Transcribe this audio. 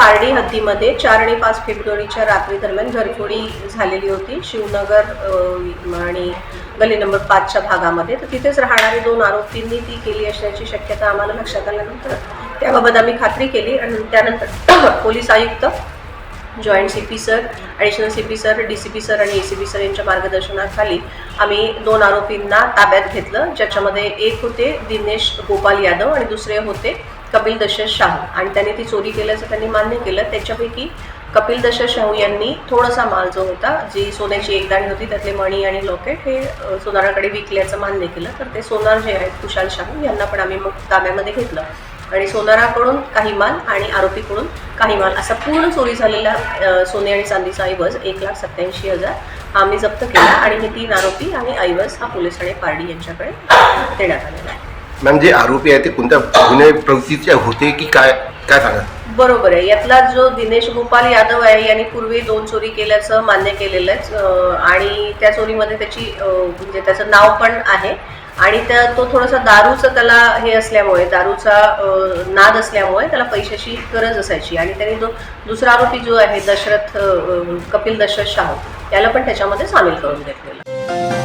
पारडी हद्दीमध्ये 4 आणि 5 फेब्रुवारीच्या रात्री दरम्यान घरफोडी झालेली होती शिवनगर आणि गली नंबर 5च्या भागामध्ये. तर तिथेच राहणारे 2 आरोपींनी ती केली असण्याची शक्यता आम्हाला लक्षात आल्यानंतर त्याबाबत आम्ही खात्री केली आणि त्यानंतर पोलीस आयुक्त, joint CP sir, additional CP sir, DCP sir आणि ACP सर यांच्या मार्गदर्शनाखाली आम्ही 2 आरोपींना ताब्यात घेतलं, ज्याच्यामध्ये एक होते दिनेश गोपाल यादव आणि दुसरे होते कपिल दशरथ शाहू. आणि त्यांनी ती चोरी केल्याचं त्यांनी मान्य केलं. त्याच्यापैकी कपिल दशरथ शाहू यांनी थोडासा माल जो होता, जी सोन्याची एकदाणी होती, त्यातले मणी आणि लॉकेट हे सोनाराकडे विकल्याचं मान्य केलं. तर ते सोनार जे आहेत कुशाल शाहू यांना पण आम्ही मग ताब्यामध्ये घेतलं आणि सोनाराकडून काही माल आणि आरोपीकडून काही माल असा पूर्ण चोरी झालेला सोने आणि चांदीचा ऐवज 1,87,000 आम्ही जप्त केला आणि हे 3 आरोपी आणि ऐवज हा पोलीस ठाणे पारडी यांच्याकडे देण्यात आलेला आहे. मॅम, जे आरोपी आहे ते कोणत्या गुन्हे प्रवृत्तीचे होते की काय सांगा? बरोबर आहे. यातला जो दिनेश गोपाल यादव आहे यांनी पूर्वी 2 चोरी केल्याचं मान्य केलेलंच आणि त्या चोरीमध्ये त्याची म्हणजे त्याचं नाव पण आहे आणि तो थोडासा दारूचं त्याला हे असल्यामुळे, दारूचा नाद असल्यामुळे त्याला पैशाची गरज असायची आणि त्यांनी दुसरा आरोपी जो आहे कपिल दशरथ शाहू याला पण त्याच्यामध्ये सामील करून घेतलेलं.